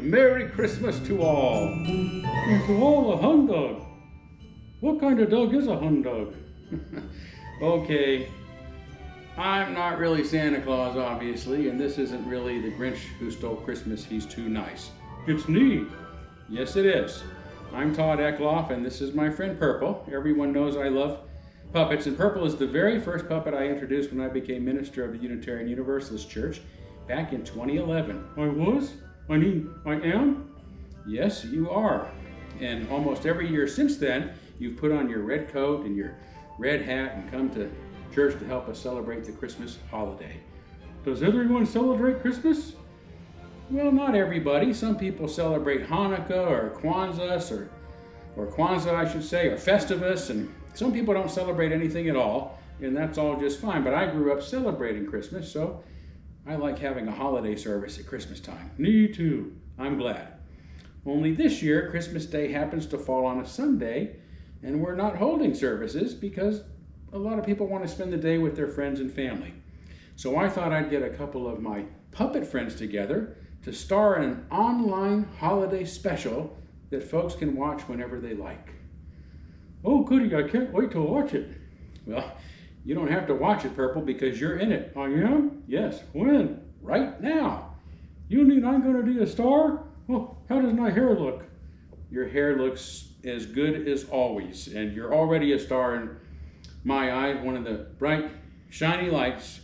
Merry Christmas to all. And to all a humbug. What kind of dog is a humbug? Okay, I'm not really Santa Claus, obviously, and this isn't really the Grinch who stole Christmas. He's too nice. It's neat. Yes, it is. I'm Todd Eckloff, and this is my friend Purple. Everyone knows I love puppets, and Purple is the very first puppet I introduced when I became minister of the Unitarian Universalist Church back in 2011. I was? I am? Yes, you are. And almost every year since then, you've put on your red coat and your red hat and come to church to help us celebrate the Christmas holiday. Does everyone celebrate Christmas? Well, not everybody. Some people celebrate Hanukkah or Kwanzaa, or Kwanzaa, I should say, or Festivus, and some people don't celebrate anything at all, and that's all just fine. But I grew up celebrating Christmas, so I like having a holiday service at Christmas time. Me too. I'm glad. Only this year, Christmas Day happens to fall on a Sunday, and we're not holding services because a lot of people want to spend the day with their friends and family. So I thought I'd get a couple of my puppet friends together to star in an online holiday special that folks can watch whenever they like. Oh, goody, I can't wait to watch it. Well, you don't have to watch it, Purple, because you're in it. I am? Yes. When? Right now. You mean I'm going to be a star? Well, how does my hair look? Your hair looks as good as always, and you're already a star in my eyes, one of the bright, shiny lights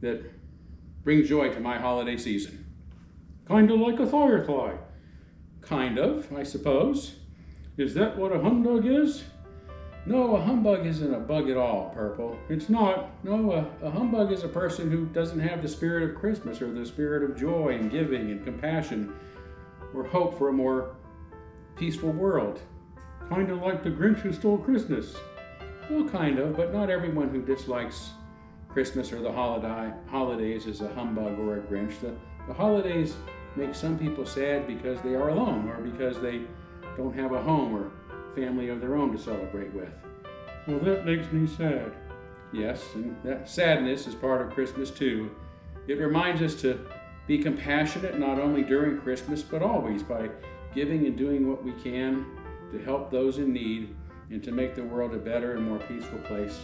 that bring joy to my holiday season. Kind of like a firefly. Kind of, I suppose. Is that what a humbug is? No, a humbug isn't a bug at all, Purple. It's not. No, a humbug is a person who doesn't have the spirit of Christmas or the spirit of joy and giving and compassion or hope for a more peaceful world. Kind of like the Grinch who stole Christmas. Well, kind of, but not everyone who dislikes Christmas or the holidays is a humbug or a Grinch. The holidays make some people sad because they are alone or because they don't have a home or family of their own to celebrate with. Well, that makes me sad. Yes, and that sadness is part of Christmas too. It reminds us to be compassionate not only during Christmas but always by giving and doing what we can to help those in need and to make the world a better and more peaceful place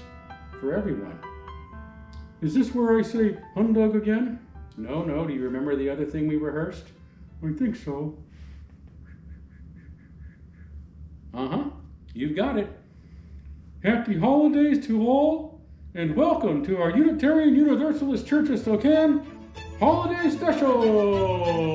for everyone. Is this where I say humbug again? No. Do you remember the other thing we rehearsed? I think so. You've got it. Happy holidays to all, and welcome to our Unitarian Universalist Church of Spokane Holiday Special!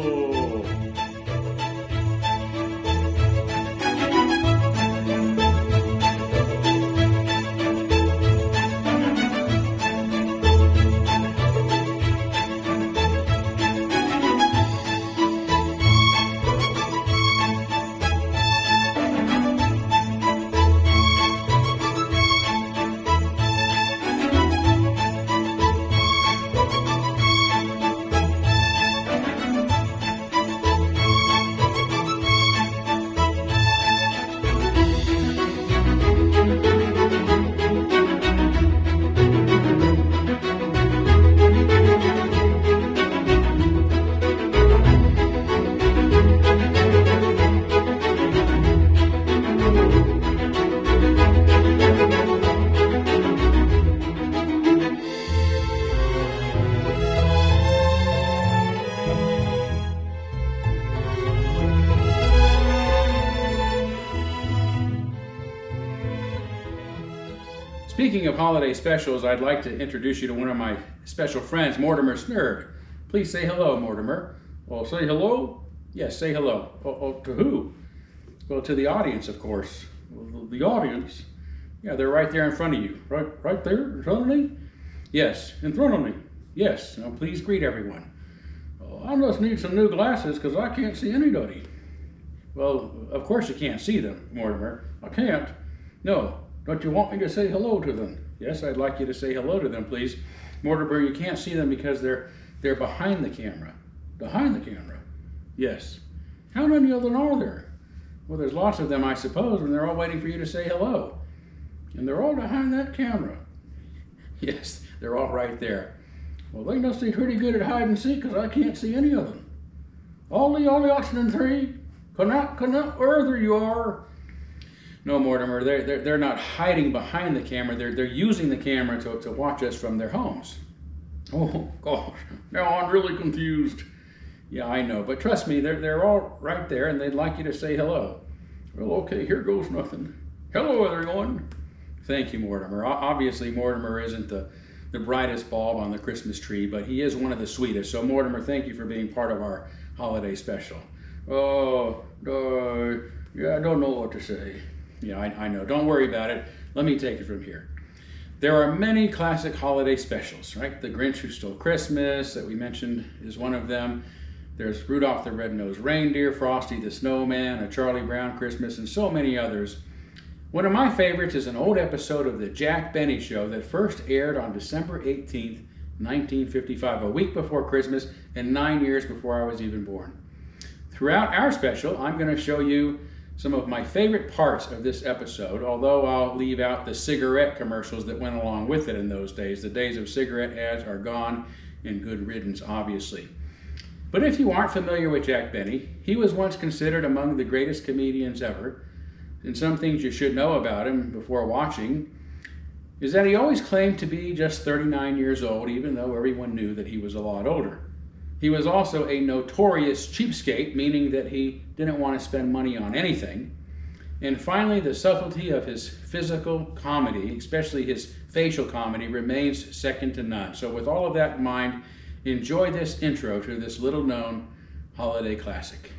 Speaking of holiday specials, I'd like to introduce you to one of my special friends, Mortimer Snerd. Please say hello, Mortimer. Well, say hello? Yes, say hello. Oh, to who? Well, to the audience, of course. Well, the audience? Yeah, they're right there in front of you. Right there in front of me? Yes. In front of me? Yes. Now, please greet everyone. Oh, I must need some new glasses because I can't see anybody. Well, of course you can't see them, Mortimer. I can't. No. Don't you want me to say hello to them? Yes, I'd like you to say hello to them, please. Mortimer, you can't see them because they're behind the camera. Behind the camera? Yes. How many of them are there? Well, there's lots of them, I suppose, and they're all waiting for you to say hello. And they're all behind that camera? Yes, they're all right there. Well, they must be pretty good at hide and seek because I can't see any of them. Ollie, oxygen 3. Come out, wherever you are. No, Mortimer, they're not hiding behind the camera. They're using the camera to watch us from their homes. Oh, gosh, now I'm really confused. Yeah, I know, but trust me, they're all right there, and they'd like you to say hello. Well, okay, here goes nothing. Hello, everyone. Thank you, Mortimer. Obviously, Mortimer isn't the brightest bulb on the Christmas tree, but he is one of the sweetest. So, Mortimer, thank you for being part of our holiday special. Yeah, I don't know what to say. Yeah, I know. Don't worry about it. Let me take it from here. There are many classic holiday specials, right? The Grinch Who Stole Christmas, that we mentioned, is one of them. There's Rudolph the Red-Nosed Reindeer, Frosty the Snowman, A Charlie Brown Christmas, and so many others. One of my favorites is an old episode of the Jack Benny Show that first aired on December 18th, 1955, a week before Christmas and 9 years before I was even born. Throughout our special, I'm going to show you some of my favorite parts of this episode, although I'll leave out the cigarette commercials that went along with it in those days. The days of cigarette ads are gone, and good riddance, obviously. But if you aren't familiar with Jack Benny, he was once considered among the greatest comedians ever. And some things you should know about him before watching is that he always claimed to be just 39 years old, even though everyone knew that he was a lot older. He was also a notorious cheapskate, meaning that he didn't want to spend money on anything. And finally, the subtlety of his physical comedy, especially his facial comedy, remains second to none. So with all of that in mind, enjoy this intro to this little-known holiday classic.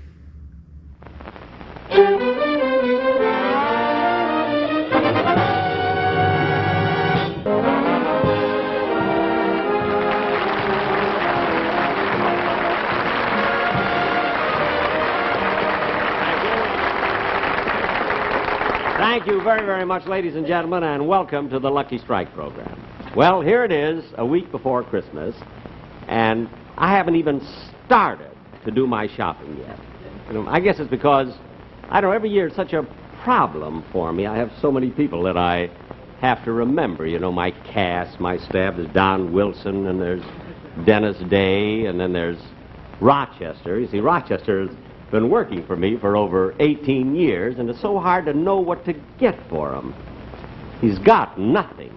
Thank you very, very much, ladies and gentlemen, and welcome to the Lucky Strike program. Well, here it is, a week before Christmas, and I haven't even started to do my shopping yet. I guess it's because, I don't know, every year it's such a problem for me. I have so many people that I have to remember. My cast, my staff. There's Don Wilson, and there's Dennis Day, and then there's Rochester. You see, Rochester has been working for me for over 18 years, and it's so hard to know what to get for him. He's got nothing.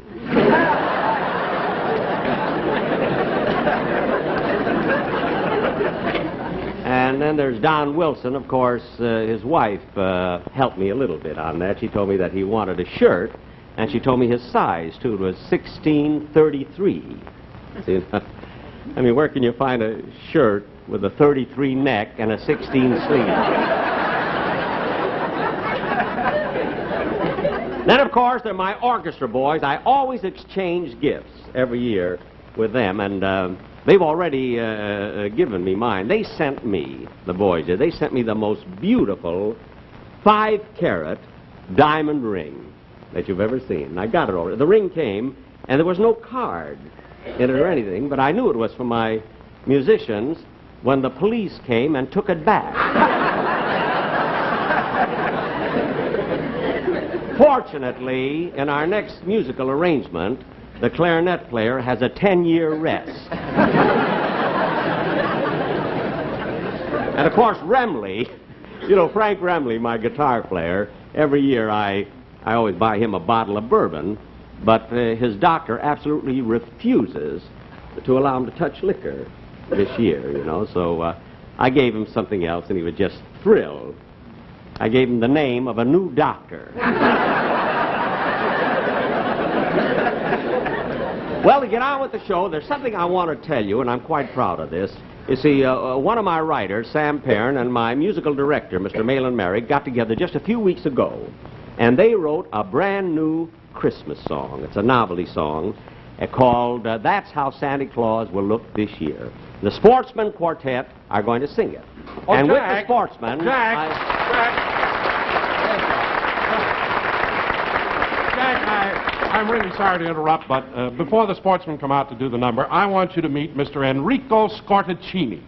And then there's Don Wilson, of course. His wife helped me a little bit on that. She told me that he wanted a shirt, and she told me his size, too. It was 1633. See, I mean, where can you find a shirt with a 33 neck and a 16 sleeve? Then, of course, there are my orchestra boys. I always exchange gifts every year with them, and they've already given me mine. They sent me, the boys did, they sent me the most beautiful 5-carat diamond ring that you've ever seen. I got it already. The ring came, and there was no card in it or anything, but I knew it was for my musicians when the police came and took it back. Fortunately, in our next musical arrangement, the clarinet player has a 10-year rest. And of course, Remley, Frank Remley, my guitar player, every year I always buy him a bottle of bourbon, but his doctor absolutely refuses to allow him to touch liquor this year, so I gave him something else, and he was just thrilled. I gave him the name of a new doctor. Well, to get on with the show, there's something I want to tell you, and I'm quite proud of this. You see, one of my writers, Sam Perrin, and my musical director, Mr. Malin Merrick, got together just a few weeks ago, and they wrote a brand new Christmas song. It's a novelty song called That's How Santa Claus Will Look This Year. The Sportsmen Quartet are going to sing it. Oh, and Jack, with the Sportsmen... Jack, I'm really sorry to interrupt, but before the Sportsmen come out to do the number, I want you to meet Mr. Enrico Scortacini.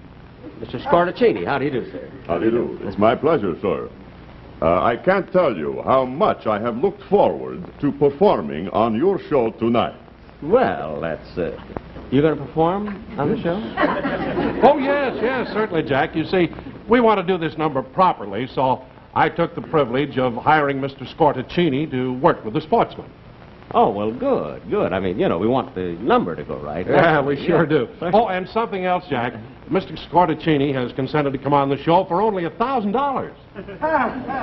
Mr. Scortacini, how do you do, sir? How do you do? It's my pleasure, sir. I can't tell you how much I have looked forward to performing on your show tonight. Well, that's it. You're going to perform on the show? Oh, yes, certainly, Jack. You see, we want to do this number properly, so I took the privilege of hiring Mr. Scorticini to work with the sportsman. Oh, well, good, good. I mean, you know, we want the number to go right. Yeah, we sure do. Oh, and something else, Jack. Mr. Scorticini has consented to come on the show for only $1,000.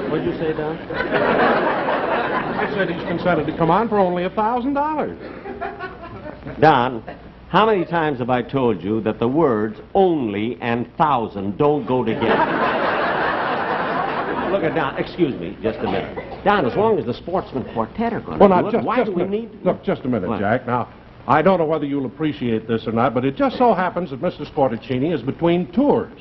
What'd you say, Don? I said he's consented to come on for only $1,000. Don, how many times have I told you that the words only and thousand don't go together? Look at Don. Excuse me, just a minute. Don, as long as the Sportsman Quartet are going to do it, why do we need... Look, just a minute, What? Jack. Now, I don't know whether you'll appreciate this or not, but it just so happens that Mr. Scorticini is between tours.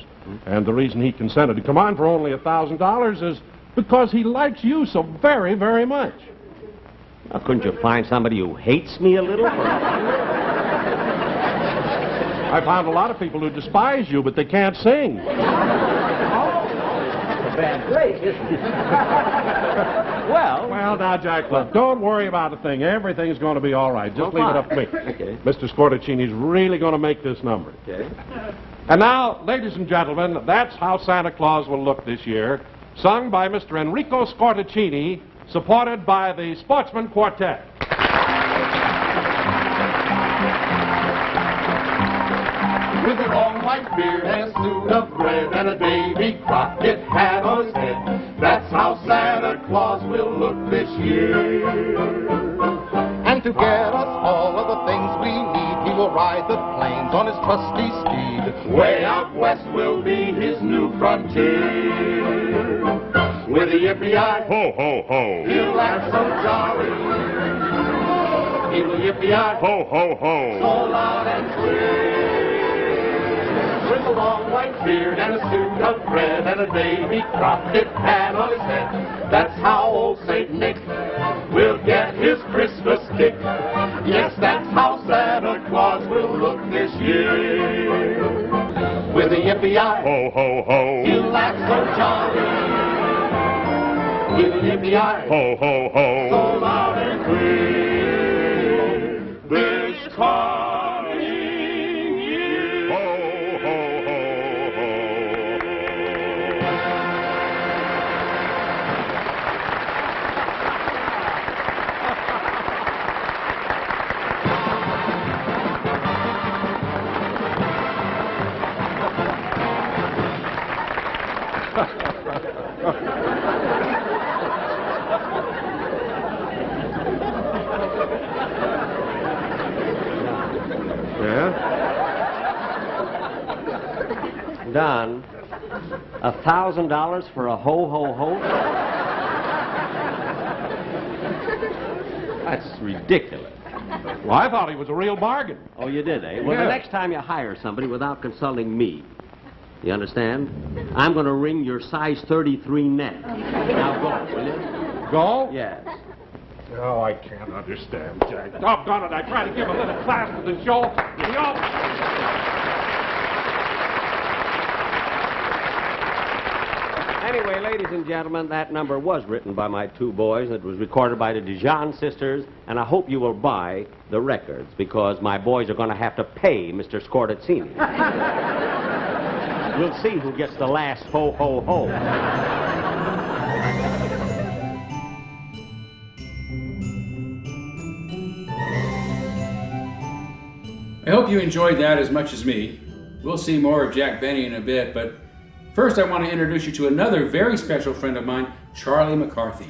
And the reason he consented to come on for only $1,000 is because he likes you so very, very much. Now, couldn't you find somebody who hates me a little? I found a lot of people who despise you, but they can't sing. Bad break, isn't it? Well, Now, Jack, look, don't worry about a thing. Everything's going to be all right. Just leave it up to me. Okay. Mr. Scorticini's really going to make this number. Okay. And now, ladies and gentlemen, that's how Santa Claus will look this year, sung by Mr. Enrico Scorticini, supported by the Sportsman Quartet. With a long white beard and a suit of red and a Davy Crockett hat on his head. That's how Santa Claus will look this year. And to get us all of the things we need, he will ride the plains on his trusty steed. Way out west will be his new frontier. With a yippee-yi, Ho, ho, ho. he'll act so jolly. He will yippee-yi, Ho, ho, so ho. loud and clear. With a long white beard and a suit of red and a Davy Crockett hat on his head. That's how old Saint Nick will get his Christmas kick. Yes, that's how Santa Claus will look this year. With a yippee-yi, Ho, ho, ho. he'll act so jolly. With a yippee-yi, Ho, ho, ho. so loud and clear. This coming year. Ho, ho, ho, ho. Yeah? Don, $1,000 for a ho-ho-ho? That's ridiculous. Well, I thought he was a real bargain. Oh, you did, eh? Well, Yeah. the next time you hire somebody without consulting me, you understand? I'm going to ring your size 33 neck. Now go, will you? Go? Yes. Oh, I can't understand, Jack. Doggone it, I try to give a little class to the show. Anyway, ladies and gentlemen, that number was written by my two boys. It was recorded by the Dijon sisters, and I hope you will buy the records because my boys are going to have to pay Mr. Scorticini. We'll see who gets the last ho-ho-ho. I hope you enjoyed that as much as me. We'll see more of Jack Benny in a bit, but first I want to introduce you to another very special friend of mine, Charlie McCarthy.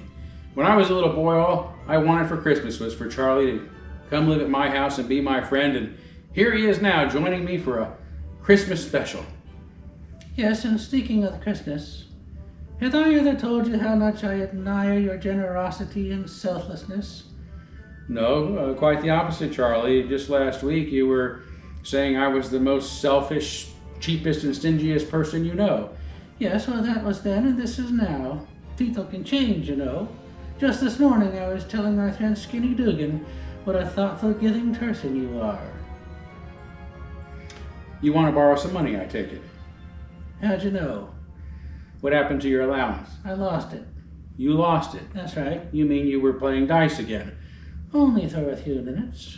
When I was a little boy, all I wanted for Christmas was for Charlie to come live at my house and be my friend, and here he is now joining me for a Christmas special. Yes, and speaking of Christmas, have I ever told you how much I admire your generosity and selflessness? No, quite the opposite, Charlie. Just last week you were saying I was the most selfish, cheapest, and stingiest person you know. Yes, well, that was then, and this is now. People can change, you know. Just this morning I was telling my friend Skinny Dugan what a thoughtful, giving person you are. You want to borrow some money, I take it. How'd you know? What happened to your allowance? I lost it. You lost it. That's right. You mean you were playing dice again? Only for a few minutes.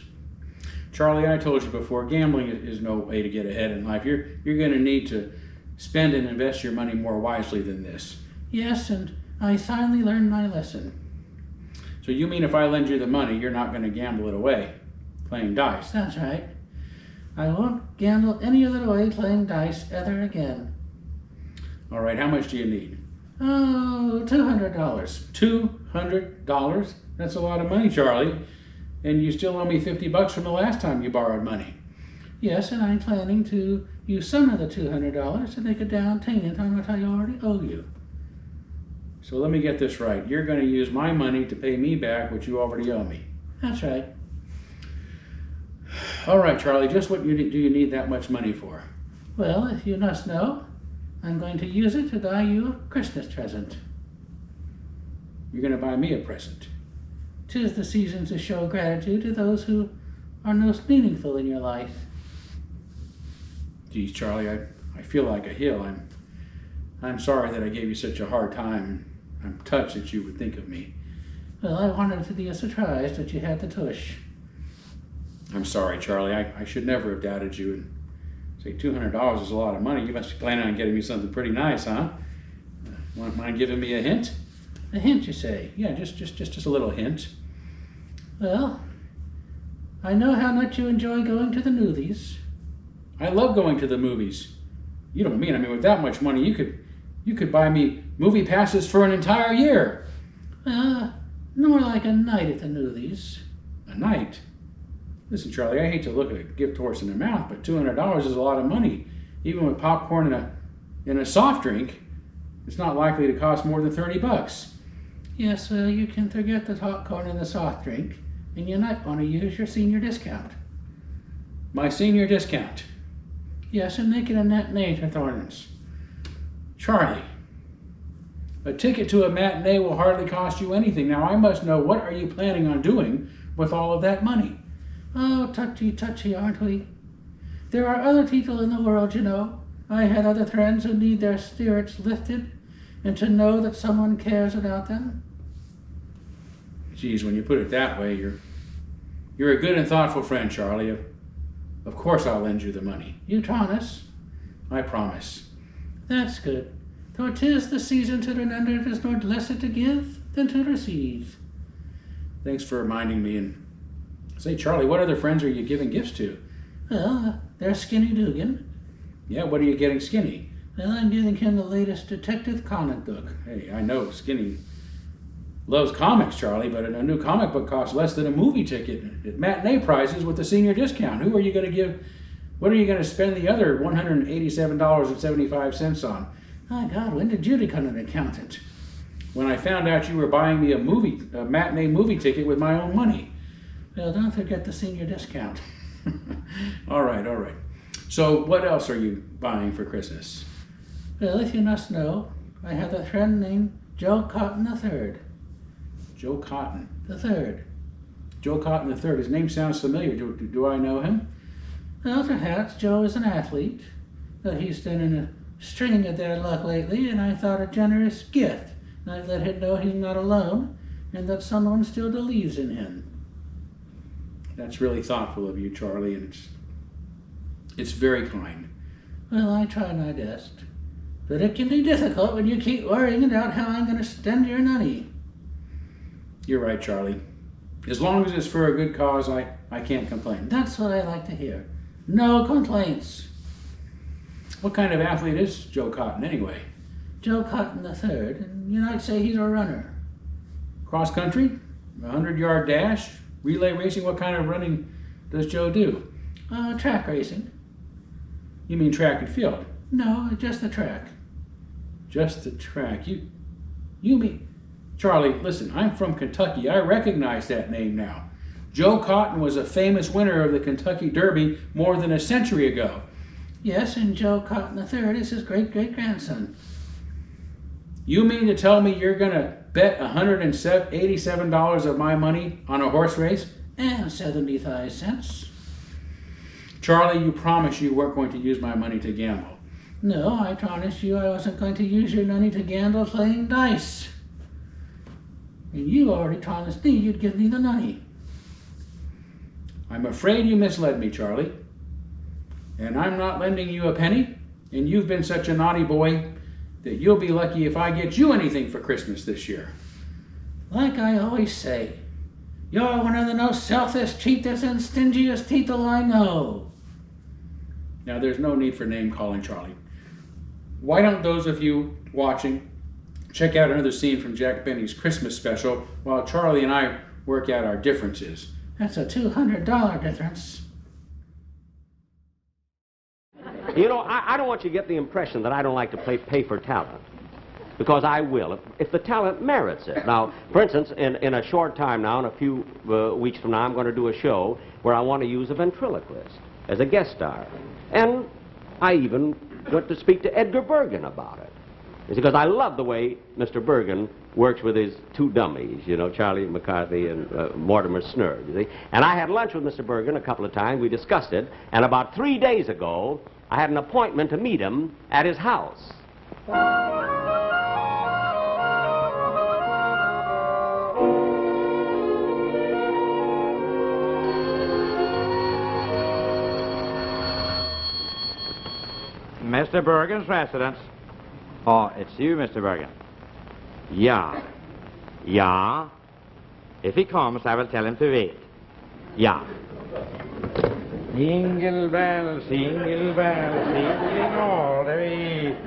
Charlie, I told you before, gambling is no way to get ahead in life. You're going to need to spend and invest your money more wisely than this. Yes, and I finally learned my lesson. So you mean if I lend you the money, you're not going to gamble it away playing dice? That's right. I won't gamble any other way playing dice ever again. All right, how much do you need? Oh, $200. $200? That's a lot of money, Charlie. And you still owe me $50 from the last time you borrowed money. Yes, and I'm planning to use some of the $200 to make a down payment on what I already owe you. So let me get this right. You're going to use my money to pay me back what you already owe me. That's right. All right, Charlie, just what do you need that much money for? Well, if you must know, I'm going to use it to buy you a Christmas present. You're going to buy me a present. 'Tis the season to show gratitude to those who are most meaningful in your life. Geez, Charlie, I feel like a hill. I'm sorry that I gave you such a hard time. I'm touched that you would think of me. Well, I wanted to be a surprise that you had the tush. I'm sorry, Charlie. I should never have doubted you. And say $200 is a lot of money. You must be planning on getting me something pretty nice, huh? Mind giving me a hint? A hint, you say? Yeah, just a little hint. Well, I know how much you enjoy going to the movies. I love going to the movies. You don't mean, with that much money, you could buy me movie passes for an entire year. More like a night at the movies. A night? Listen, Charlie, I hate to look at a gift horse in the mouth, but $200 is a lot of money. Even with popcorn and a soft drink, it's not likely to cost more than $30. Yes, you can forget the popcorn and the soft drink, and you might want to use your senior discount. My senior discount? Yes, and make it a matinee performance. Charlie, a ticket to a matinee will hardly cost you anything. Now, I must know, what are you planning on doing with all of that money? Oh, touchy, aren't we? There are other people in the world, you know. I had other friends who need their spirits lifted, and to know that someone cares about them. Geez, when you put it that way, you're a good and thoughtful friend, Charlie. Of course I'll lend you the money. You promise? I promise. That's good. For 'tis the season to remember it is more blessed to give than to receive. Thanks for reminding me. And say, Charlie, what other friends are you giving gifts to? Well, there's Skinny Dugan. Yeah, what are you getting Skinny? Well, I'm giving him the latest detective comic book. Hey, I know Skinny loves comics, Charlie, but a new comic book costs less than a movie ticket at matinee prices with the senior discount. Who are you going to give? What are you going to spend the other $187.75 on? My God, when did you become an accountant? When I found out you were buying me a matinee movie ticket with my own money. Well, don't forget the senior discount. All right. So what else are you buying for Christmas? Well, if you must know, I have a friend named Joe Cotton III. Joe Cotton III. Joe Cotton III. His name sounds familiar. Do I know him? Well, perhaps Joe is an athlete, but he's been in a string of their luck lately, and I thought a generous gift. And I'd let him know he's not alone, and that someone still believes in him. That's really thoughtful of you, Charlie, and it's very kind. Well, I try my best. But it can be difficult when you keep worrying about how I'm going to spend your money. You're right, Charlie. As long as it's for a good cause, I can't complain. That's what I like to hear. No complaints. What kind of athlete is Joe Cotton, anyway? Joe Cotton III, and you might say he's a runner. Cross country? 100-yard dash? Relay racing? What kind of running does Joe do? Track racing. You mean track and field? No, just the track. Just the track. You mean... Charlie, listen, I'm from Kentucky. I recognize that name now. Joe Cotton was a famous winner of the Kentucky Derby more than a century ago. Yes, and Joe Cotton III is his great-great-grandson. You mean to tell me you're going to bet $187 of my money on a horse race? And 75 cents. Charlie, you promised you weren't going to use my money to gamble. No, I promised you I wasn't going to use your money to gamble playing dice. And you already promised me you'd give me the money. I'm afraid you misled me, Charlie. And I'm not lending you a penny, and you've been such a naughty boy that you'll be lucky if I get you anything for Christmas this year. Like I always say, you're one of the most selfish, cheapest, and stingiest people I know. Now, there's no need for name calling, Charlie. Why don't those of you watching check out another scene from Jack Benny's Christmas special while Charlie and I work out our differences? That's a $200 difference. You know, I don't want you to get the impression that I don't like to pay for talent. Because I will, if the talent merits it. Now, for instance, in a short time now, in a few weeks from now, I'm going to do a show where I want to use a ventriloquist as a guest star. And I even got to speak to Edgar Bergen about it. It's because I love the way Mr. Bergen works with his two dummies, you know, Charlie McCarthy and Mortimer Snerd, you see. And I had lunch with Mr. Bergen a couple of times. We discussed it. And about 3 days ago, I had an appointment to meet him at his house. Mr. Bergen's residence. Oh, it's you, Mr. Bergen. Yeah. Yeah. If he comes, I will tell him to wait. Yeah. Jingle bells, jingling all the way.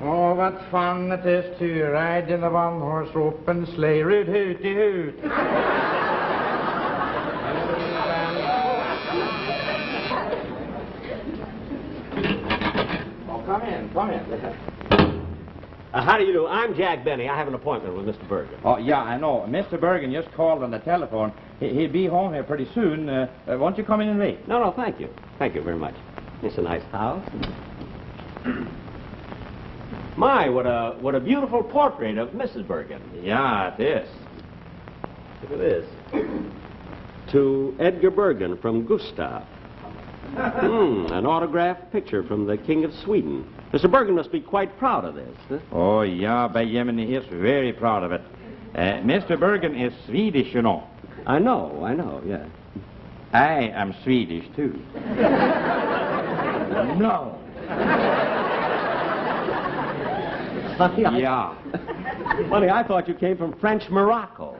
Oh, what fun it is to ride in a one-horse open sleigh. Root, hooty, hoot. Oh, come in, come in. How do you do? I'm Jack Benny. I have an appointment with Mr. Bergen. Oh, yeah, I know. Mr. Bergen just called on the telephone. He'll be home here pretty soon. Won't you come in and wait? No, thank you. Thank you very much. It's a nice house. My, what a beautiful portrait of Mrs. Bergen. Yeah, it is. Look at this. To Edgar Bergen from Gustav. An autographed picture from the King of Sweden. Mr. Bergen must be quite proud of this. Huh? Oh, yeah, by Jemini, he is very proud of it. Mr. Bergen is Swedish, you know. I know, yeah. I am Swedish, too. No. Funny, Yeah. Funny, I thought you came from French Morocco.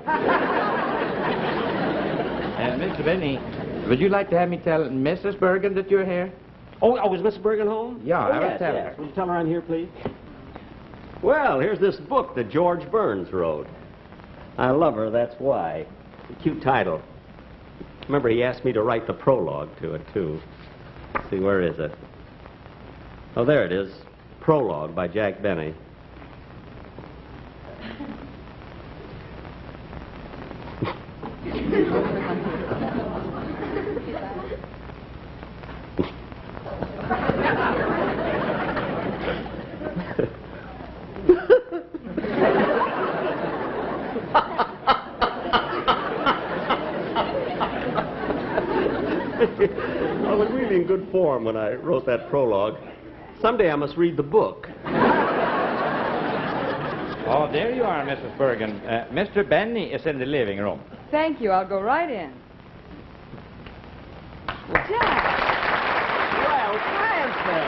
Mr. Benny, would you like to have me tell Mrs. Bergen that you're here? Oh, is Miss Bergen home? Yeah, I will yes, tell yes. her. Will you tell her I'm here, please? Well, here's this book that George Burns wrote. I love her, that's why. A cute title. Remember, he asked me to write the prologue to it, too. Let's see, where is it? Oh, there it is. Prologue by Jack Benny. I was really in good form when I wrote that prologue. Someday I must read the book. Oh, there you are, Mrs. Bergen. Mr. Benny is in the living room. Thank you. I'll go right in. Well, Jack. Well, Francis.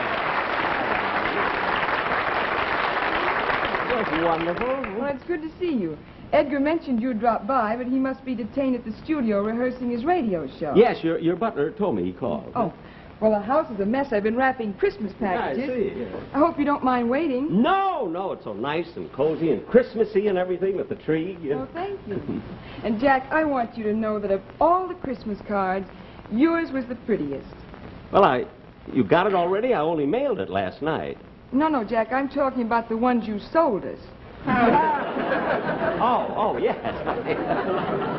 That's wonderful. Well, it's good to see you. Edgar mentioned you'd drop by, but he must be detained at the studio rehearsing his radio show. Yes, your butler told me he called. Oh, well, the house is a mess. I've been wrapping Christmas packages. I see. Yeah. I hope you don't mind waiting. No, it's so nice and cozy and Christmassy and everything with the tree. Yeah. Oh, thank you. And, Jack, I want you to know that of all the Christmas cards, yours was the prettiest. Well, you got it already? I only mailed it last night. No, Jack, I'm talking about the ones you sold us. Oh, yes.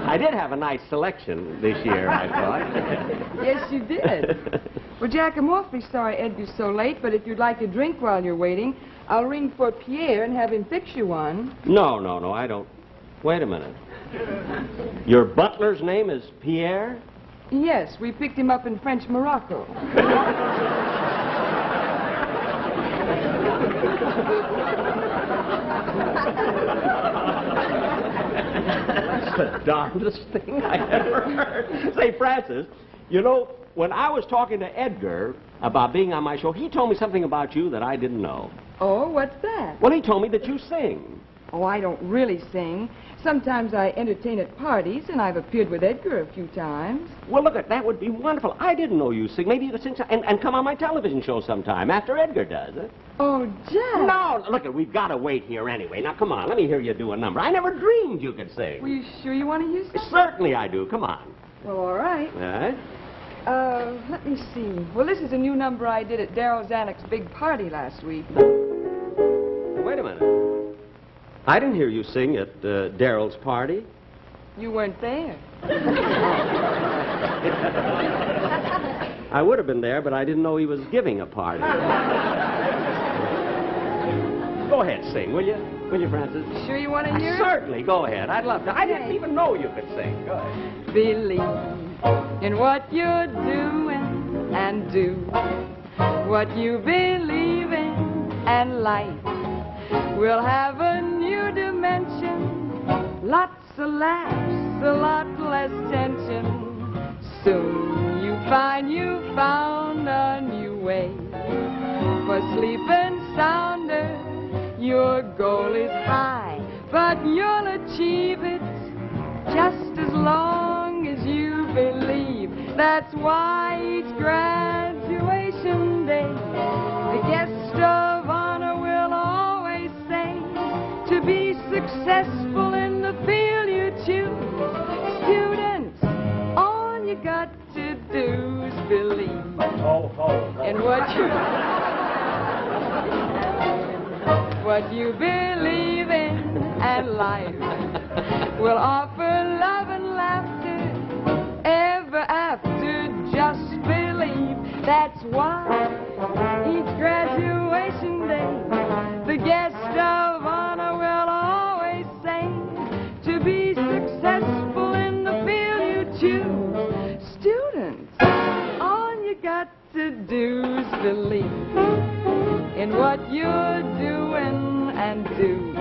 I did have a nice selection this year, I thought. Yes, you did. Well, Jack, I'm awfully sorry Edgar's so late, but if you'd like a drink while you're waiting, I'll ring for Pierre and have him fix you one. No, I don't. Wait a minute. Your butler's name is Pierre? Yes, we picked him up in French Morocco. That's the darndest thing I ever heard. Say, Francis, you know, when I was talking to Edgar about being on my show, he told me something about you that I didn't know. Oh, what's that? Well, he told me that you sing. Oh, I don't really sing. Sometimes I entertain at parties, and I've appeared with Edgar a few times. Well, look, that would be wonderful. I didn't know you sing. Maybe you could sing and come on my television show sometime after Edgar does it. Oh, Jack. No, look, we've got to wait here anyway. Now, come on, let me hear you do a number. I never dreamed you could sing. Were you sure you want to use something? Certainly I do. Come on. Well, all right. All right. Let me see. Well, this is a new number I did at Darryl Zanuck's big party last week. Wait a minute. I didn't hear you sing at Darryl's party. You weren't there. I would have been there, but I didn't know he was giving a party. Go ahead, sing, will you? Will you, Francis? Sure you want to hear it? Certainly, go ahead. I'd love to. I didn't even know you could sing. Go ahead. Believe in what you're doing and do what you believe in, and life will have a new dimension. Lots of laughs, a lot less tension. Soon you find you found a new way for sleeping sounder. Your goal is high, but you'll achieve it just as long as you believe. That's why each graduation day, the guest of honor will always say, to be successful in the field you choose, students, all you got to do is believe in what you believe in, and life will offer love and laughter ever after. Just believe. That's why each graduation day, the guest of honor will always say, to be successful in the field you choose, students, all you got to do is believe in what you're doing and do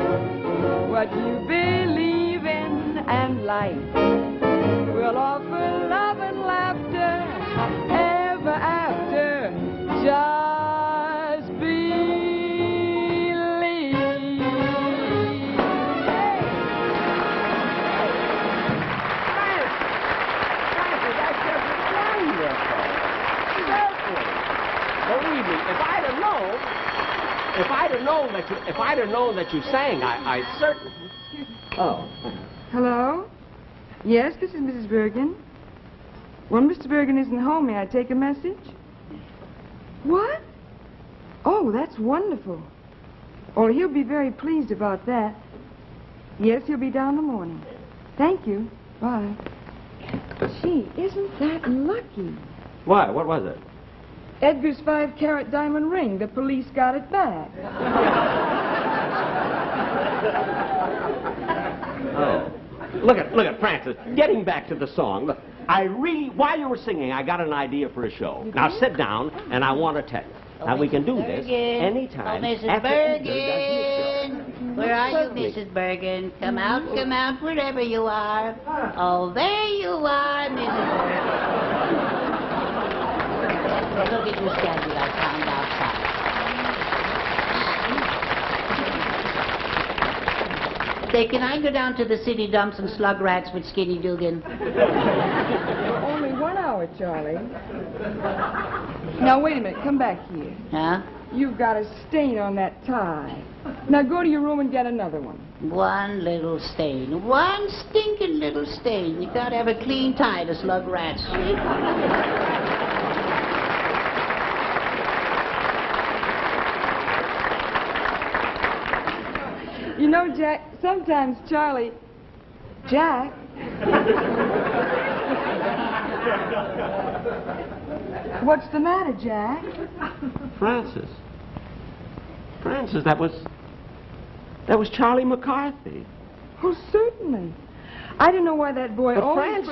what you believe in, and life will offer love and laughter ever after. Just believe. Francis, that's just wonderful. Certainly. Believe me, if I'd have known that you sang, I certainly. Oh. Hello? Yes, this is Mrs. Bergen. Well, Mr. Bergen isn't home. May I take a message? What? Oh, that's wonderful. Oh, he'll be very pleased about that. Yes, he'll be down in the morning. Thank you. Bye. Gee, isn't that lucky? Why? What was it? Edgar's 5-carat diamond ring. The police got it back. Oh. Look at Francis. Getting back to the song. Look, while you were singing, I got an idea for a show. Now sit down, and I want to tell you. Now we can do this anytime. Oh, Mrs. after Edgar does his Bergen. Where are you, Mrs. Bergen? Come out, wherever you are. Oh, there you are, Mrs. Bergen. Look at your schedule I found outside. Say, can I go down to the city dump some slug rats with Skinny Dugan? Only 1 hour, Charlie. Now, wait a minute. Come back here. Huh? You've got a stain on that tie. Now, go to your room and get another one. One little stain. One stinking little stain. You gotta have a clean tie to slug rats. You know, Jack, sometimes Charlie... Jack? What's the matter, Jack? Francis, that was Charlie McCarthy. Oh, certainly. I don't know why that boy But always...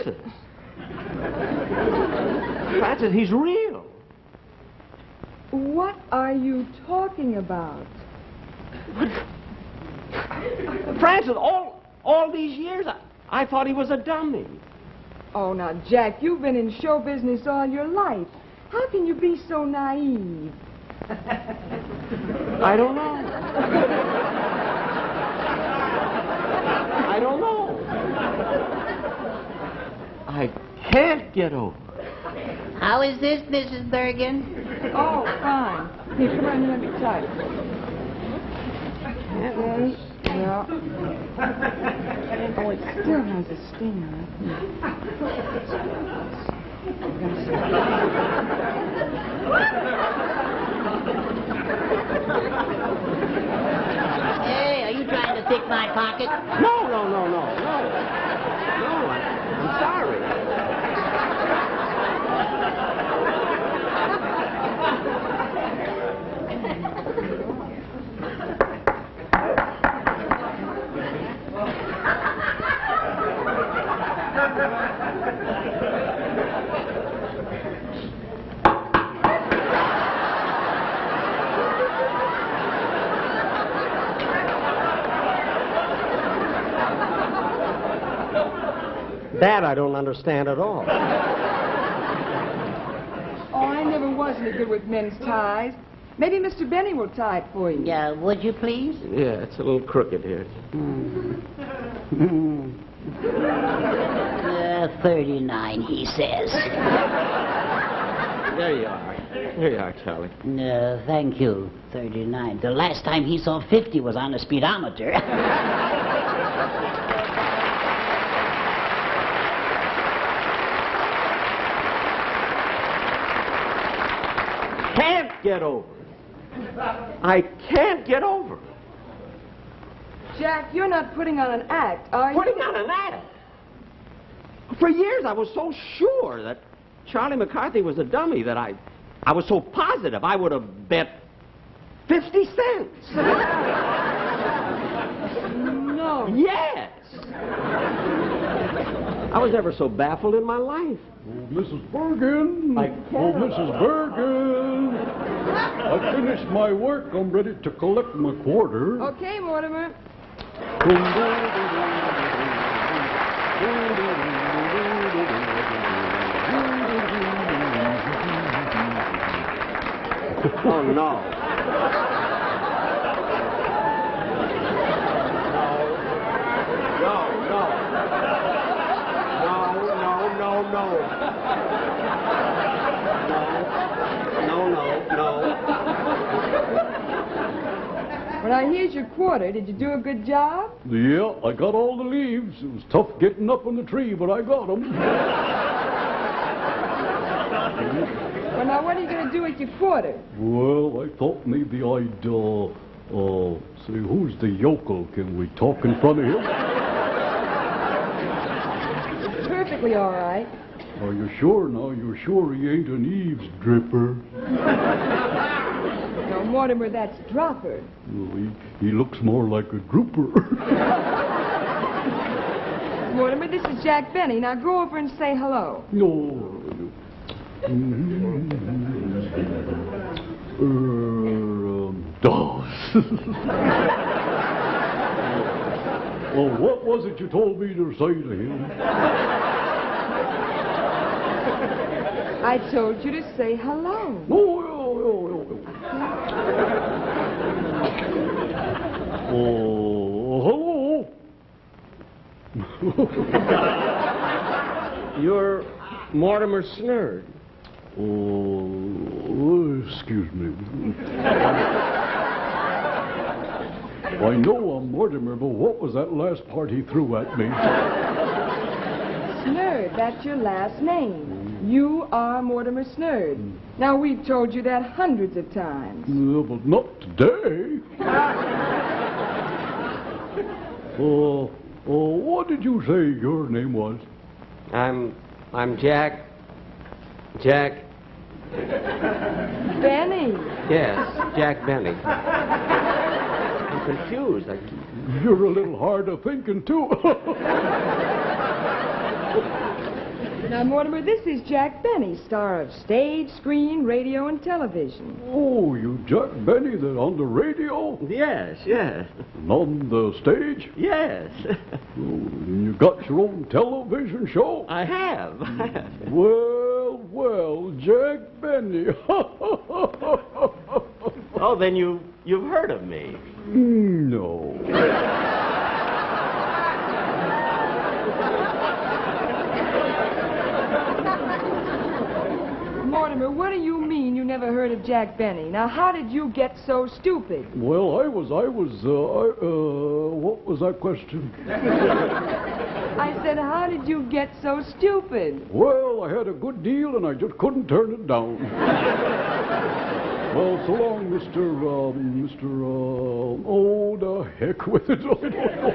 Francis, he's real. What are you talking about? Francis, all these years, I thought he was a dummy. Oh, now, Jack, you've been in show business all your life. How can you be so naive? I don't know. I don't know. I can't get over it. How is this, Mrs. Bergen? Oh, fine. Here, come on, let me try it. Okay. Yeah. Oh, it still has a sting on Hey, are you trying to pick my pocket? No. No, I'm sorry. That I don't understand at all. Oh, I never was any good with men's ties. Maybe Mr. Benny will tie it for you. Yeah, would you please? Yeah, it's a little crooked here. 39, he says. There you are. There you are, Charlie. No, thank you, 39. The last time he saw 50 was on the speedometer. Can't get over it. I can't get over it. Jack, you're not putting on an act, are you? Putting on an act? For years I was so sure that Charlie McCarthy was a dummy that I was so positive I would have bet 50 cents. No. Yes. I was never so baffled in my life. Oh, Mrs. Bergen. Oh, Mrs. Bergen. I finished my work. I'm ready to collect my quarter. Okay, Mortimer. Oh, no. No. Well, now, here's your quarter. Did you do a good job? Yeah, I got all the leaves. It was tough getting up on the tree, but I got them. Well, now, what are you going to do with your quarter? Well, I thought maybe I'd, say, who's the yokel? Can we talk in front of him? Perfectly all right. Are you sure now? You're sure he ain't an eavesdripper? No, Mortimer, that's Dropper. Well, he looks more like a drooper. Mortimer, this is Jack Benny. Now go over and say hello. No. Well, what was it you told me to say to him? I told you to say hello. Oh, hello. You're Mortimer Snerd. Oh, excuse me. I know I'm Mortimer, but what was that last part he threw at me? Snerd, that's your last name. You are Mortimer Snerd. Now, we've told you that hundreds of times. But not today. What did you say your name was? I'm Jack. Benny. Yes, Jack Benny. I'm confused. You're a little hard of thinking, too. Now, Mortimer, this is Jack Benny, star of stage, screen, radio, and television. Oh, you Jack Benny that on the radio? Yes, yes. And on the stage? Yes. And you got your own television show? I have. Well, Jack Benny. Oh, then you've heard of me. No. Mortimer, what do you mean you never heard of Jack Benny? Now, how did you get so stupid? Well, what was that question? I said, how did you get so stupid? Well, I had a good deal and I just couldn't turn it down. Well, so long, oh, the heck with it. I don't know.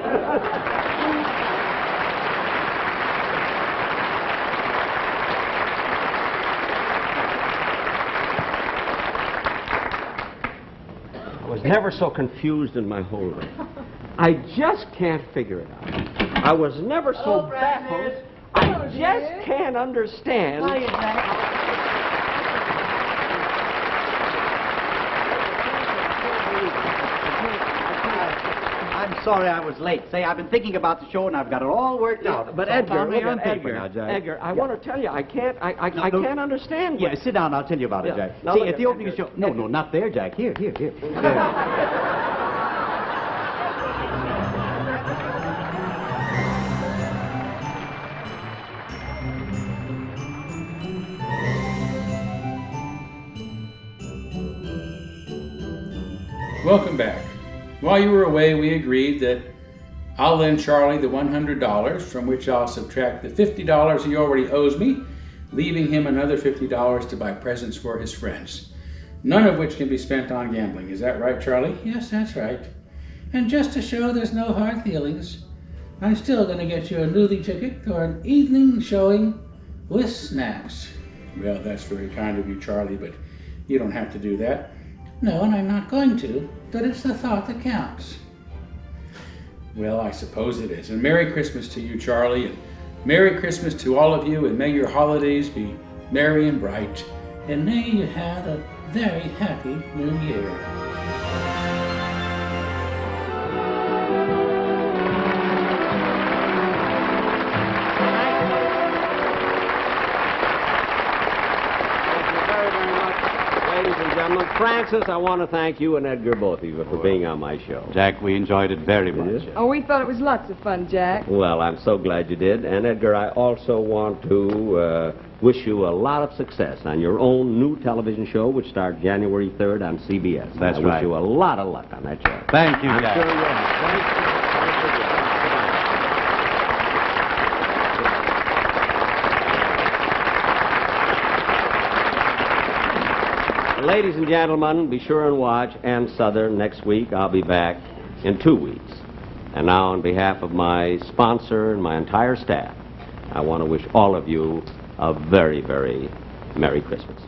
I was never so confused in my whole life. I just can't figure it out. I was never so baffled. I just can't understand. I'm sorry I was late. Say, I've been thinking about the show and I've got it all worked out. But So Edgar, finally look on at paper Edgar. now, Jack. Edgar, I want to tell you, I can't understand. Yeah, sit down. I'll tell you about it, Yeah. Jack. Now See, look at the at opening of the show. No, not there, Jack. Here. Welcome back. While you were away, we agreed that I'll lend Charlie the $100, from which I'll subtract the $50 he already owes me, leaving him another $50 to buy presents for his friends. None of which can be spent on gambling. Is that right, Charlie? Yes, that's right. And just to show there's no hard feelings, I'm still going to get you a movie ticket for an evening showing with snacks. Well, that's very kind of you, Charlie, but you don't have to do that. No, and I'm not going to, but it's the thought that counts. Well, I suppose it is. And Merry Christmas to you, Charlie, and Merry Christmas to all of you, and may your holidays be merry and bright. And may you have a very happy New Year. Francis, I want to thank you and Edgar, both of you, for being on my show. Jack, we enjoyed it very much. Oh, we thought it was lots of fun, Jack. Well, I'm so glad you did. And Edgar, I also want to wish you a lot of success on your own new television show, which starts January 3rd on CBS. That's I right. wish you a lot of luck on that show. Thank you, I'm Jack. sure you will. Ladies and gentlemen, be sure and watch Ann Southern next week. I'll be back in 2 weeks. And now, on behalf of my sponsor and my entire staff, I want to wish all of you a very, very Merry Christmas.